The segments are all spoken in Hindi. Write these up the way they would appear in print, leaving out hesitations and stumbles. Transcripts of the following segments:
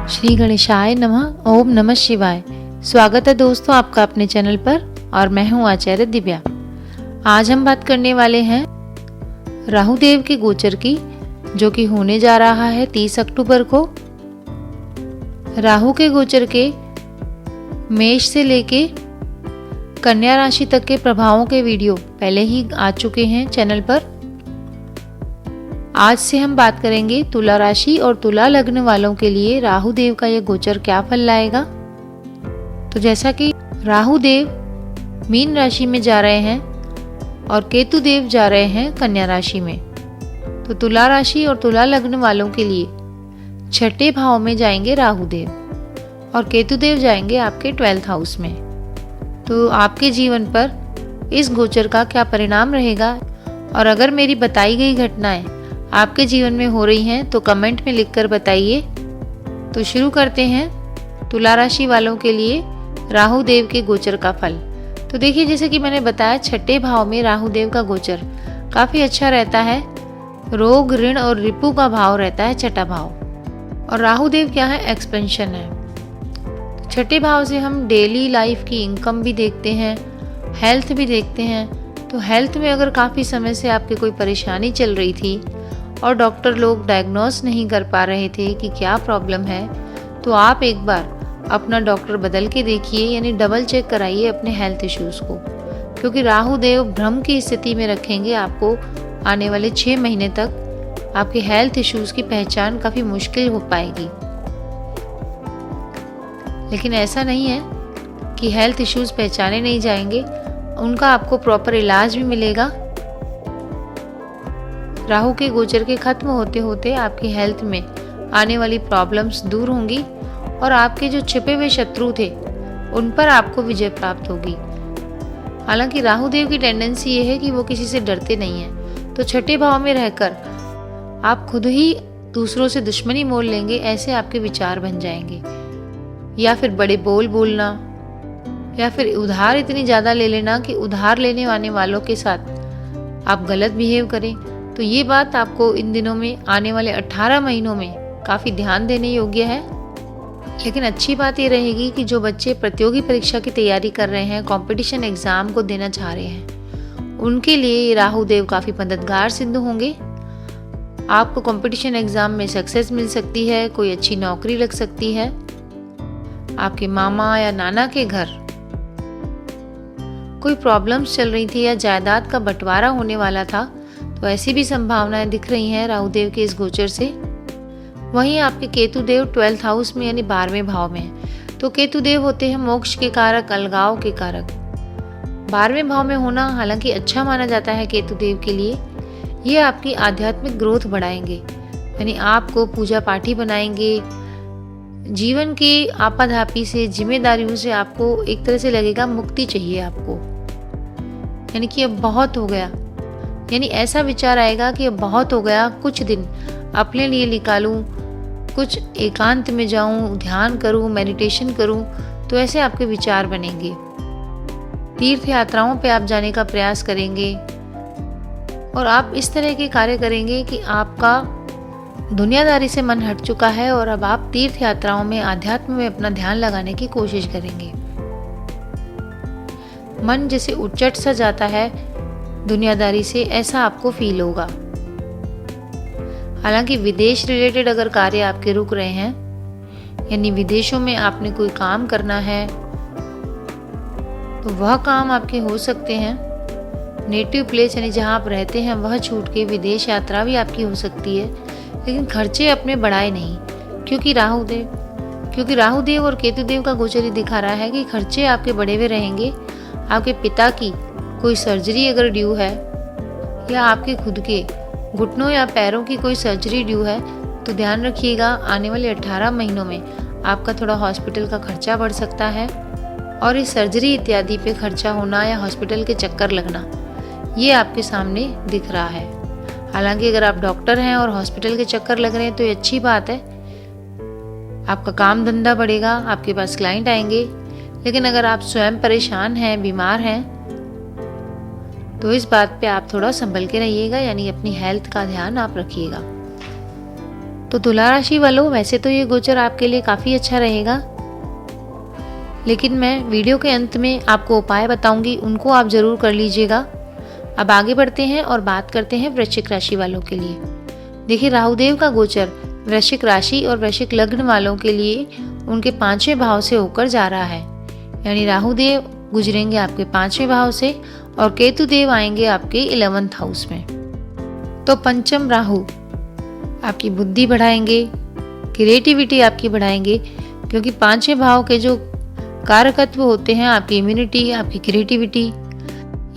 श्री गणेशाय नमः। ओम नमः शिवाय। स्वागत है दोस्तों आपका अपने चैनल पर और मैं हूं आचार्य दिव्या। आज हम बात करने वाले हैं राहु देव के गोचर की, जो कि होने जा रहा है 30 अक्टूबर को। राहु के गोचर के मेष से लेके कन्या राशि तक के प्रभावों के वीडियो पहले ही आ चुके हैं चैनल पर। आज से हम बात करेंगे तुला राशि और तुला लग्न वालों के लिए राहु देव का यह गोचर क्या फल लाएगा। तो जैसा कि राहु देव मीन राशि में जा रहे हैं और केतु देव जा रहे हैं कन्या राशि में, तो तुला राशि और तुला लग्न वालों के लिए छठे भाव में जाएंगे राहु देव और केतु देव जाएंगे आपके 12th हाउस में। तो आपके जीवन पर इस गोचर का क्या परिणाम रहेगा, और अगर मेरी बताई गई घटनाएं आपके जीवन में हो रही हैं तो कमेंट में लिखकर बताइए। तो शुरू करते हैं तुला राशि वालों के लिए राहु देव के गोचर का फल। तो देखिए, जैसे कि मैंने बताया, छठे भाव में राहु देव का गोचर काफी अच्छा रहता है। रोग, ऋण और रिपु का भाव रहता है छठा भाव, और राहु देव क्या है, एक्सपेंशन है। छठे भाव से हम डेली लाइफ की इनकम भी देखते हैं, हेल्थ भी देखते हैं। तो हेल्थ में अगर काफी समय से आपकी कोई परेशानी चल रही थी और डॉक्टर लोग डायग्नोस नहीं कर पा रहे थे कि क्या प्रॉब्लम है, तो आप एक बार अपना डॉक्टर बदल के देखिए, यानी डबल चेक कराइए अपने हेल्थ इश्यूज को, क्योंकि राहु देव भ्रम की स्थिति में रखेंगे आपको। आने वाले 6 महीने तक आपके हेल्थ इश्यूज की पहचान काफी मुश्किल हो पाएगी। लेकिन ऐसा नहीं है कि हेल्थ इश्यूज पहचाने नहीं जाएंगे, उनका आपको प्रॉपर इलाज भी मिलेगा। राहु के गोचर के खत्म होते होते आपकी हेल्थ में आने वाली प्रॉब्लम्स दूर होंगी और आपके जो छिपे हुए शत्रु थे उन पर आपको विजय प्राप्त होगी। हालांकि राहु देव की टेंडेंसी ये है कि वो किसी से डरते नहीं हैं, तो छठे भाव में रहकर आप खुद ही दूसरों से दुश्मनी मोल लेंगे, ऐसे आपके विचार बन जाएंगे। या फिर बड़े बोल बोलना, या फिर उधार इतनी ज्यादा ले लेना कि उधार लेने वाले वालों के साथ आप गलत बिहेव करें। तो ये बात आपको इन दिनों में, आने वाले 18 महीनों में काफी ध्यान देने योग्य है। लेकिन अच्छी बात ये रहेगी कि जो बच्चे प्रतियोगी परीक्षा की तैयारी कर रहे हैं, कंपटीशन एग्जाम को देना चाह रहे हैं, उनके लिए राहु देव काफी मददगार सिद्ध होंगे। आपको कंपटीशन एग्जाम में सक्सेस मिल सकती है, कोई अच्छी नौकरी लग सकती है। आपके मामा या नाना के घर कोई प्रॉब्लम्स चल रही थी या जायदाद का बंटवारा होने वाला था, तो ऐसी भी संभावनाएं दिख रही हैं राहु देव के इस गोचर से। वहीं आपके केतु देव 12th हाउस में यानी 12वें भाव में है। तो केतु देव होते हैं मोक्ष के कारक, अलगाव के कारक। 12वें भाव में होना हालांकि अच्छा माना जाता है केतु देव के लिए। ये आपकी आध्यात्मिक ग्रोथ बढ़ाएंगे, यानी आपको पूजा पाठी बनाएंगे। जीवन की आपाधापी से, जिम्मेदारियों से आपको एक तरह से लगेगा मुक्ति चाहिए आपको, यानी कि अब बहुत हो गया। यानी ऐसा विचार आएगा कि अब बहुत हो गया, कुछ दिन अपने लिए निकालूं, कुछ एकांत में जाऊं, ध्यान करूं, मेडिटेशन करूं। तो ऐसे आपके विचार बनेंगे। तीर्थ यात्राओं पे आप जाने का प्रयास करेंगे और आप इस तरह के कार्य करेंगे कि आपका दुनियादारी से मन हट चुका है और अब आप तीर्थ यात्राओं में, आध्यात्म में अपना ध्यान लगाने की कोशिश करेंगे। मन जैसे उच्चट सा जाता है दुनियादारी से, ऐसा आपको फील होगा। हालांकि विदेश रिलेटेड अगर कार्य आपके रुक रहे हैं, यानी विदेशों में आपने कोई काम करना है, तो वह काम आपके हो सकते हैं। नेटिव प्लेस यानी जहां आप रहते हैं वह छूट के विदेश यात्रा भी आपकी हो सकती है। लेकिन खर्चे अपने बढ़ाए नहीं, क्योंकि राहु देव और केतु देव का गोचर ही दिखा रहा है कि खर्चे आपके बढ़े हुए रहेंगे। आपके पिता की कोई सर्जरी अगर ड्यू है, या आपके खुद के घुटनों या पैरों की कोई सर्जरी ड्यू है, तो ध्यान रखिएगा आने वाले 18 महीनों में आपका थोड़ा हॉस्पिटल का खर्चा बढ़ सकता है। और इस सर्जरी इत्यादि पे खर्चा होना या हॉस्पिटल के चक्कर लगना, ये आपके सामने दिख रहा है। हालांकि अगर आप डॉक्टर हैं और हॉस्पिटल के चक्कर लग रहे हैं तो ये अच्छी बात है, आपका काम धंधा बढ़ेगा, आपके पास क्लाइंट आएंगे। लेकिन अगर आप स्वयं परेशान हैं, बीमार हैं, तो इस बात पे आप थोड़ा संभल के रहिएगा, यानी अपनी हेल्थ का ध्यान आप रखिएगा। तो तुला राशि वालों, वैसे तो ये गोचर आपके लिए काफ़ी अच्छा रहेगा, लेकिन मैं वीडियो के अंत में आपको उपाय बताऊंगी, उनको आप ज़रूर कर लीजिएगा। अब आगे बढ़ते हैं और बात करते हैं वृश्चिक राशि वालों के लिए। देखिए, राहुदेव का गोचर वृश्चिक राशि और वृश्चिक लग्न वालों के लिए उनके 5वें भाव से होकर जा रहा है। यानी राहुदेव गुजरेंगे आपके 5वें भाव से और केतु देव आएंगे आपके 11th हाउस में। तो पंचम राहु आपकी बुद्धि बढ़ाएंगे, क्रिएटिविटी आपकी बढ़ाएंगे, क्योंकि 5वें भाव के जो कारकत्व होते हैं आपकी इम्यूनिटी, आपकी क्रिएटिविटी,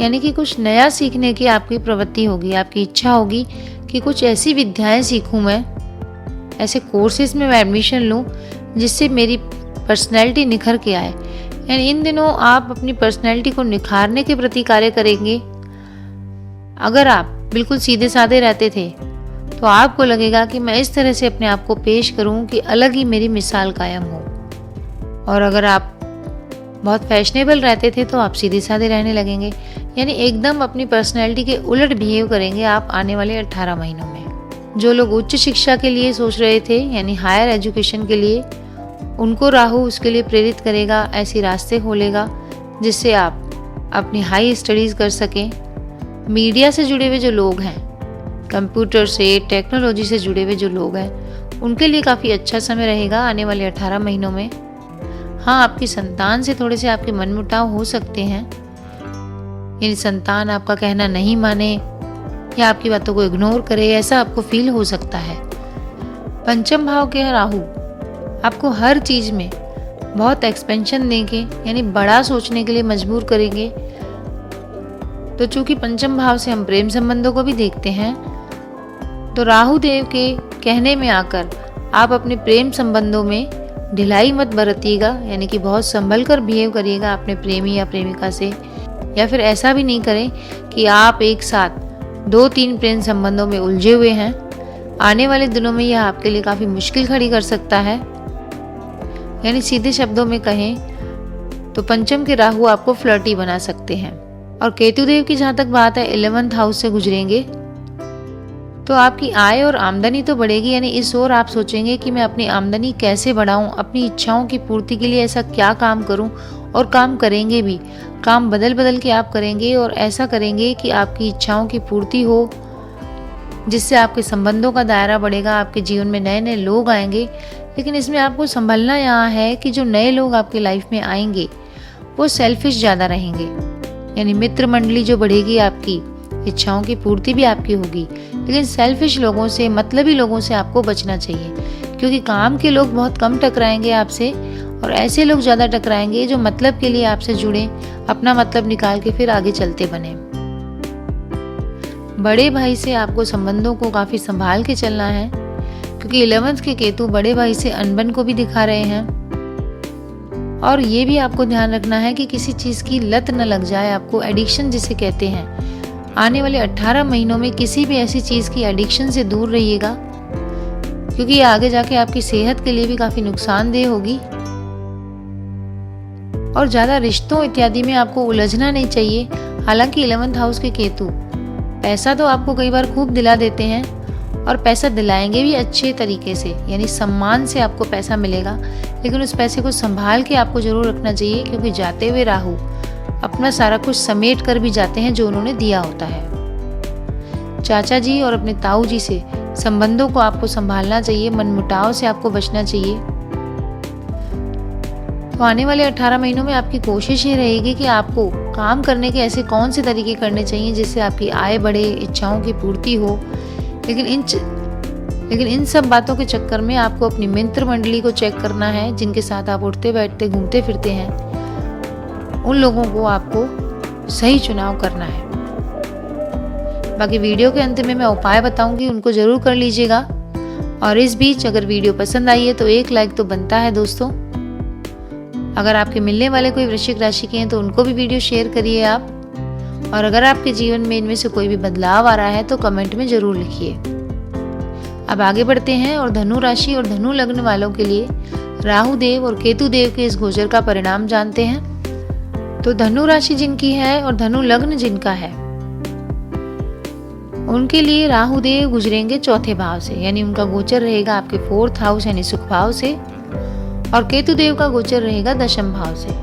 यानी कि कुछ नया सीखने की आपकी प्रवृत्ति होगी, आपकी इच्छा होगी कि कुछ ऐसी विद्याएं सीखूं मैं, ऐसे कोर्सेज में मैं एडमिशन लूं जिससे मेरी पर्सनैलिटी निखर के आए। यानी इन दिनों आप अपनी पर्सनैलिटी को निखारने के प्रति कार्य करेंगे। अगर आप बिल्कुल सीधे साधे रहते थे तो आपको लगेगा कि मैं इस तरह से अपने आप को पेश करूं कि अलग ही मेरी मिसाल कायम हो, और अगर आप बहुत फैशनेबल रहते थे तो आप सीधे साधे रहने लगेंगे। यानी एकदम अपनी पर्सनैलिटी के उलट बिहेव करेंगे आप आने वाले 18 महीनों में। जो लोग उच्च शिक्षा के लिए सोच रहे थे, यानी हायर एजुकेशन के लिए, उनको राहु उसके लिए प्रेरित करेगा, ऐसे रास्ते खोलेगा जिससे आप अपनी हाई स्टडीज़ कर सकें। मीडिया से जुड़े हुए जो लोग हैं, कंप्यूटर से, टेक्नोलॉजी से जुड़े हुए जो लोग हैं, उनके लिए काफ़ी अच्छा समय रहेगा आने वाले 18 महीनों में। हाँ, आपकी संतान से थोड़े से आपके मनमुटाव हो सकते हैं, यानी संतान आपका कहना नहीं माने या आपकी बातों को इग्नोर करे, ऐसा आपको फील हो सकता है। पंचम भाव के राहु आपको हर चीज़ में बहुत एक्सपेंशन देंगे, यानी बड़ा सोचने के लिए मजबूर करेंगे। तो चूंकि पंचम भाव से हम प्रेम संबंधों को भी देखते हैं, तो राहु देव के कहने में आकर आप अपने प्रेम संबंधों में ढिलाई मत बरतिएगा, यानी कि बहुत संभल कर बिहेव करिएगा अपने प्रेमी या प्रेमिका से, या फिर ऐसा भी नहीं करें कि आप एक साथ 2-3 प्रेम संबंधों में उलझे हुए हैं। आने वाले दिनों में यह आपके लिए काफ़ी मुश्किल खड़ी कर सकता है। यानी सीधे शब्दों में कहें तो पंचम के राहु आपको फ्लर्टी बना सकते हैं। और केतुदेव की जहाँ तक बात है, 11th हाउस से गुजरेंगे तो आपकी आय और आमदनी तो बढ़ेगी। यानी इस ओर आप सोचेंगे कि मैं अपनी आमदनी कैसे बढ़ाऊं, अपनी इच्छाओं की पूर्ति के लिए ऐसा क्या काम करूं, और काम करेंगे भी। काम बदल बदल के आप करेंगे और ऐसा करेंगे कि आपकी इच्छाओं की पूर्ति हो, जिससे आपके संबंधों का दायरा बढ़ेगा, आपके जीवन में नए नए लोग आएंगे। लेकिन इसमें आपको संभलना यहाँ है कि जो नए लोग आपकी लाइफ में आएंगे वो सेल्फिश ज़्यादा रहेंगे। यानी मित्र मंडली जो बढ़ेगी, आपकी इच्छाओं की पूर्ति भी आपकी होगी, लेकिन सेल्फिश लोगों से, मतलबी लोगों से आपको बचना चाहिए, क्योंकि काम के लोग बहुत कम टकराएंगे आपसे और ऐसे लोग ज़्यादा टकराएंगे जो मतलब के लिए आपसे जुड़े, अपना मतलब निकाल के फिर आगे चलते बने। बड़े भाई से आपको संबंधों को काफ़ी संभाल के चलना है, क्योंकि 11th के केतु बड़े भाई से अनबन को भी दिखा रहे हैं। और ये भी आपको ध्यान रखना है कि किसी चीज़ की लत न लग जाए आपको, एडिक्शन जिसे कहते हैं। आने वाले 18 महीनों में किसी भी ऐसी चीज़ की एडिक्शन से दूर रहिएगा, क्योंकि ये आगे जाके आपकी सेहत के लिए भी काफ़ी नुकसानदेह होगी। और ज़्यादा रिश्तों इत्यादि में आपको उलझना नहीं चाहिए। हालांकि 11th हाउस के केतु पैसा तो आपको कई बार खूब दिला देते हैं और पैसा दिलाएंगे भी अच्छे तरीके से, यानी सम्मान से आपको पैसा मिलेगा, लेकिन उस पैसे को संभाल के आपको जरूर रखना चाहिए, क्योंकि जाते हुए राहु अपना सारा कुछ समेट कर भी जाते हैं जो उन्होंने दिया होता है। चाचा जी और अपने ताऊ जी से संबंधों को आपको संभालना चाहिए, मनमुटाव से आपको बचना चाहिए। तो आने वाले 18 महीनों में आपकी कोशिश ये रहेगी कि आपको काम करने के ऐसे कौन से तरीके करने चाहिए जिससे आपकी आय बढ़े, इच्छाओं की पूर्ति हो। लेकिन इन सब बातों के चक्कर में आपको अपनी मित्र मंडली को चेक करना है, जिनके साथ आप उठते बैठते घूमते फिरते हैं, उन लोगों को आपको सही चुनाव करना है। बाकी वीडियो के अंत में मैं उपाय बताऊंगी, उनको जरूर कर लीजिएगा। और इस बीच अगर वीडियो पसंद आई है तो एक लाइक तो बनता है दोस्तों। अगर आपके मिलने वाले कोई वृश्चिक राशि के हैं तो उनको भी वीडियो शेयर करिए आप। और अगर आपके जीवन में इनमें से कोई भी बदलाव आ रहा है तो कमेंट में जरूर लिखिए। अब आगे बढ़ते हैं और धनु राशि और धनु लग्न वालों के लिए राहु देव और केतु देव के इस गोचर का परिणाम जानते हैं। तो धनु राशि जिनकी है और धनु लग्न जिनका है, उनके लिए राहु देव गुजरेंगे चौथे भाव से, यानी उनका गोचर रहेगा आपके 4th हाउस यानी सुख भाव से, और केतु देव का गोचर रहेगा दशम भाव से।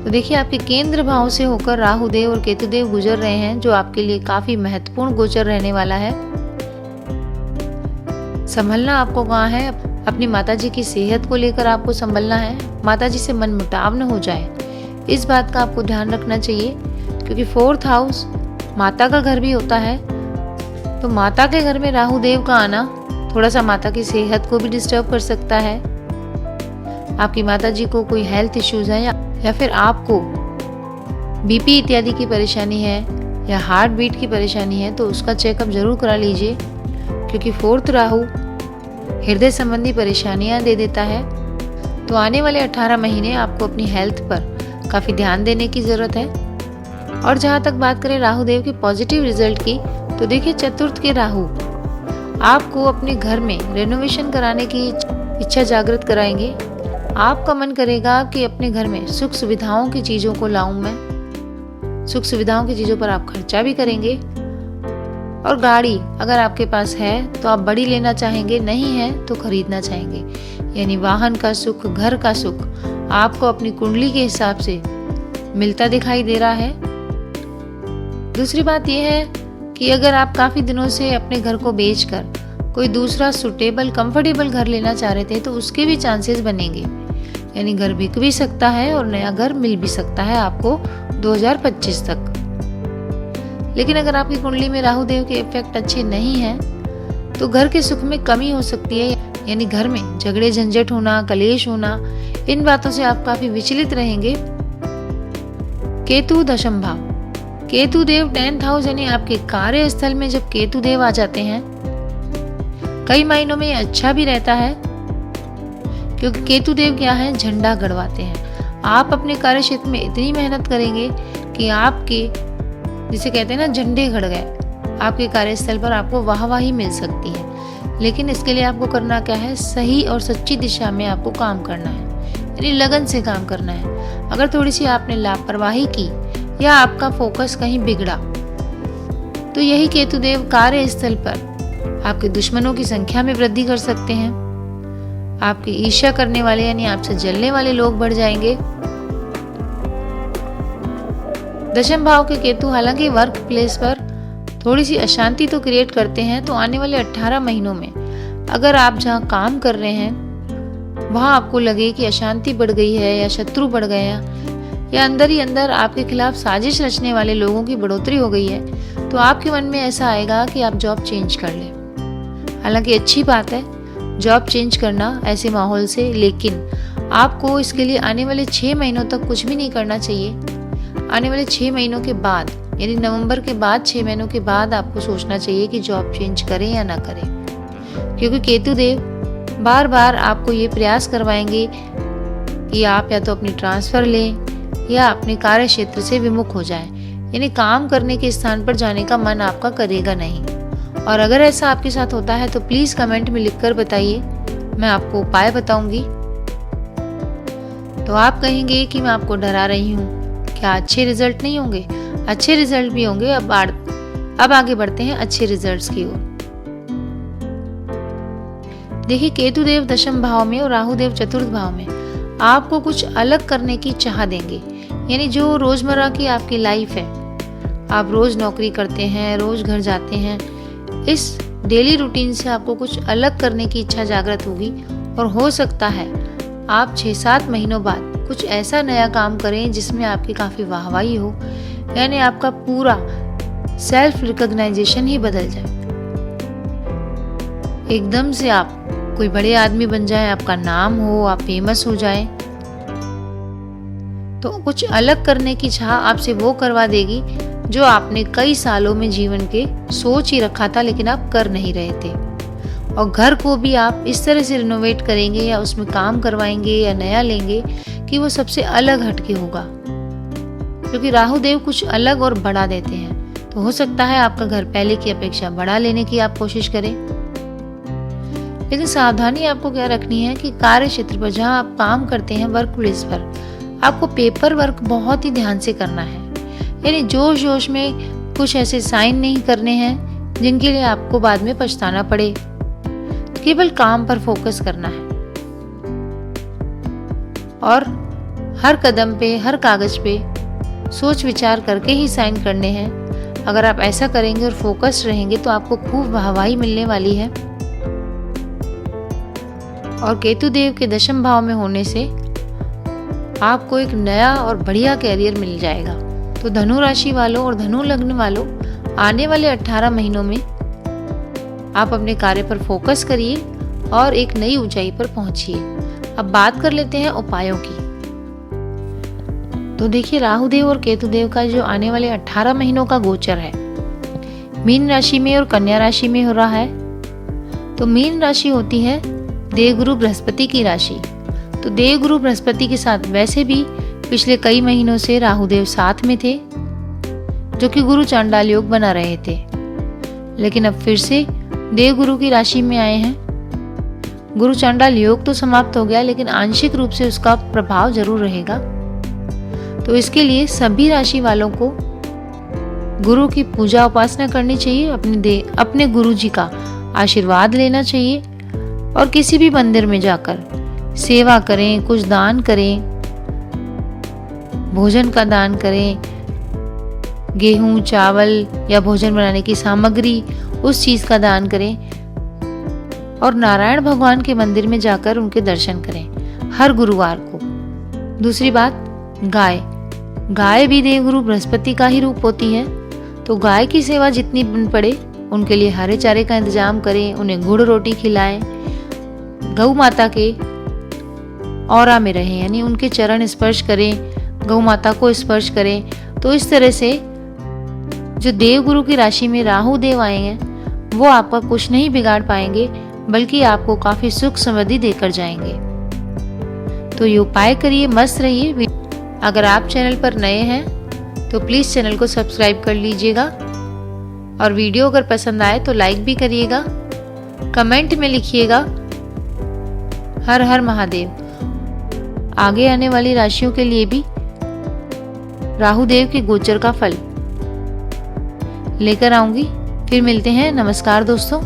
तो देखिए आपके केंद्र भाव से होकर राहु देव और केतु देव गुजर रहे हैं, जो आपके लिए काफी महत्वपूर्ण गोचर रहने वाला है। संभलना आपको कहाँ है, अपनी माताजी की सेहत को लेकर आपको संभलना है। माताजी से मनमुटाव न हो जाए, इस बात का आपको ध्यान रखना चाहिए, क्योंकि 4th हाउस माता का घर भी होता है। तो माता के घर में राहु देव का आना थोड़ा सा माता की सेहत को भी डिस्टर्ब कर सकता है। आपकी माताजी को कोई हेल्थ इश्यूज है या फिर आपको बीपी इत्यादि की परेशानी है या हार्ट बीट की परेशानी है, तो उसका चेकअप जरूर करा लीजिए, क्योंकि 4th राहु हृदय संबंधी परेशानियां दे देता है। तो आने वाले 18 महीने आपको अपनी हेल्थ पर काफी ध्यान देने की जरूरत है। और जहां तक बात करें राहु देव के पॉजिटिव रिजल्ट की, तो देखिए 4th के राहु आपको अपने घर में रेनोवेशन कराने की इच्छा जागृत कराएंगे। आपका मन करेगा कि अपने घर में सुख सुविधाओं की चीजों को लाऊं मैं। सुख सुविधाओं की चीजों पर आप खर्चा भी करेंगे। और गाड़ी अगर आपके पास है तो आप बड़ी लेना चाहेंगे, नहीं है तो खरीदना चाहेंगे, यानी वाहन का सुख, घर का सुख आपको अपनी कुंडली के हिसाब से मिलता दिखाई दे रहा है। दूसरी बात यह है कि अगर आप काफी दिनों से अपने घर को बेचकर कोई दूसरा सुटेबल कंफर्टेबल घर लेना चाह रहे थे, तो उसके भी चांसेस बनेंगे, यानी घर बिक भी सकता है और नया घर मिल भी सकता है आपको 2025 तक। लेकिन अगर आपकी कुंडली में राहु देव के इफेक्ट अच्छे नहीं हैं, तो घर के सुख में कमी हो सकती है, यानी घर में झगड़े झंझट होना, कलेश होना, इन बातों से आप काफी विचलित रहेंगे। केतु दशम भाव, केतु देव 10th हाउस यानी आपके कार्यस्थल में जब केतु देव आ जाते हैं, कई मायनों में अच्छा भी रहता है, क्योंकि केतु देव क्या है, झंडा गड़वाते हैं। आप अपने कार्य क्षेत्र में इतनी मेहनत करेंगे कि आपके, जिसे कहते हैं ना, झंडे गड़ गए। आपके कार्यस्थल पर आपको वाहवाही मिल सकती है। लेकिन इसके लिए आपको करना क्या है, सही और सच्ची दिशा में आपको काम करना है, यानी लगन से काम करना है। अगर थोड़ी सी आपने लापरवाही की या आपका फोकस कहीं बिगड़ा, तो यही केतु देव कार्यस्थल पर आपके दुश्मनों की संख्या में वृद्धि कर सकते हैं। आपकी ईर्ष्या करने वाले यानी आपसे जलने वाले लोग बढ़ जाएंगे। दशम भाव के केतु हालांकि वर्क प्लेस पर थोड़ी सी अशांति तो क्रिएट करते हैं, तो आने वाले 18 महीनों में अगर आप जहां काम कर रहे हैं वहां आपको लगे कि अशांति बढ़ गई है या शत्रु बढ़ गए हैं या अंदर ही अंदर आपके खिलाफ साजिश रचने वाले लोगों की बढ़ोतरी हो गई है, तो आपके मन में ऐसा आएगा कि आप जॉब चेंज कर लें। हालांकि अच्छी बात है जॉब चेंज करना ऐसे माहौल से, लेकिन आपको इसके लिए आने वाले 6 महीनों तक कुछ भी नहीं करना चाहिए। आने वाले 6 महीनों के बाद, यानी नवंबर के बाद 6 महीनों के बाद आपको सोचना चाहिए कि जॉब चेंज करें या ना करें, क्योंकि केतु देव बार बार आपको ये प्रयास करवाएंगे कि आप या तो अपनी ट्रांसफर लें या अपने कार्य क्षेत्र से विमुख हो जाएं, यानी काम करने के स्थान पर जाने का मन आपका करेगा नहीं। और अगर ऐसा आपके साथ होता है तो प्लीज कमेंट में लिखकर बताइए, मैं आपको उपाय बताऊंगी। तो आप कहेंगे कि मैं आपको डरा रही हूँ, क्या अच्छे रिजल्ट नहीं होंगे? अच्छे रिजल्ट भी होंगे। अब आगे बढ़ते हैं अच्छे रिजल्ट्स की ओर। देखिए केतु देव दशम भाव में और राहु देव 4th भाव में आपको कुछ अलग करने की चाह देंगे, यानी जो रोजमर्रा की आपकी लाइफ है, आप रोज नौकरी करते हैं, रोज घर जाते हैं, इस डेली रूटीन से आपको कुछ अलग करने की इच्छा जागृत होगी। और हो सकता है आप 6-7 महीनों बाद कुछ ऐसा नया काम करें जिसमें आपकी काफी वाहवाही हो, यानी आपका पूरा सेल्फ रिकॉग्नाइजेशन ही बदल जाए। एकदम से आप कोई बड़े आदमी बन जाए, आपका नाम हो, आप फेमस हो जाए। तो कुछ अलग करने की चाह आपसे वो करवा देगी जो आपने कई सालों में जीवन के सोच ही रखा था, लेकिन आप कर नहीं रहे थे। और घर को भी आप इस तरह से रिनोवेट करेंगे या उसमें काम करवाएंगे या नया लेंगे कि वो सबसे अलग हटके होगा, क्योंकि राहु देव कुछ अलग और बड़ा देते हैं। तो हो सकता है आपका घर पहले की अपेक्षा बड़ा लेने की आप कोशिश करें। लेकिन सावधानी आपको क्या रखनी है कि कार्य क्षेत्र पर जहां आप काम करते हैं, वर्क प्लेस पर, आपको पेपर वर्क बहुत ही ध्यान से करना है, यानी जोश जोश में कुछ ऐसे साइन नहीं करने हैं जिनके लिए आपको बाद में पछताना पड़े। केवल काम पर फोकस करना है और हर कदम पे, हर कागज पे सोच विचार करके ही साइन करने हैं। अगर आप ऐसा करेंगे और फोकस रहेंगे तो आपको खूब वाहवाही मिलने वाली है। और केतु देव के दशम भाव में होने से आपको एक नया और बढ़िया कैरियर मिल जाएगा। तो धनु राशि वालों और धनु लग्न वालों, आने वाले 18 महीनों में आप अपने कार्य पर फोकस करिए और एक नई ऊंचाई पर पहुंचिए। अब बात कर लेते हैं उपायों की। तो देखिए, राहु देव और केतु देव का जो आने वाले 18 महीनों का गोचर है, मीन राशि में और कन्या राशि में हो रहा है। तो मीन राशि होती है देवगुरु बृहस्पति की राशि। तो देवगुरु बृहस्पति के साथ वैसे भी पिछले कई महीनों से राहु देव साथ में थे, जो कि गुरु चांडाल योग बना रहे थे, लेकिन अब फिर से देवगुरु की राशि में आए हैं। गुरु चांडाल योग तो समाप्त हो गया, लेकिन आंशिक रूप से उसका प्रभाव जरूर रहेगा। तो इसके लिए सभी राशि वालों को गुरु की पूजा उपासना करनी चाहिए, अपने गुरु जी का आशीर्वाद लेना चाहिए और किसी भी मंदिर में जाकर सेवा करें, कुछ दान करें, भोजन का दान करें, गेहूं, चावल या भोजन बनाने की सामग्री, उस चीज का दान करें और नारायण भगवान के मंदिर में जाकर उनके दर्शन करें हर गुरुवार को। दूसरी बात, गाय भी देवगुरु बृहस्पति का ही रूप होती है। तो गाय की सेवा जितनी बन पड़े उनके लिए हरे चारे का इंतजाम करें, उन्हें गुड़ रोटी खिलाएं, गौ माता के औरा में रहें, यानी उनके चरण स्पर्श करें, गौ माता को स्पर्श करें। तो इस तरह से जो देवगुरु की राशि में राहु देव आए हैं वो आपका कुछ नहीं बिगाड़ पाएंगे, बल्कि आपको काफी सुख समृद्धि देकर जाएंगे। तो ये उपाय करिए, मस्त रहिए। अगर आप चैनल पर नए हैं तो प्लीज चैनल को सब्सक्राइब कर लीजिएगा और वीडियो अगर पसंद आए तो लाइक भी करिएगा। कमेंट में लिखिएगा हर हर महादेव। आगे आने वाली राशियों के लिए भी राहु देव के गोचर का फल लेकर आऊंगी। फिर मिलते हैं। नमस्कार दोस्तों।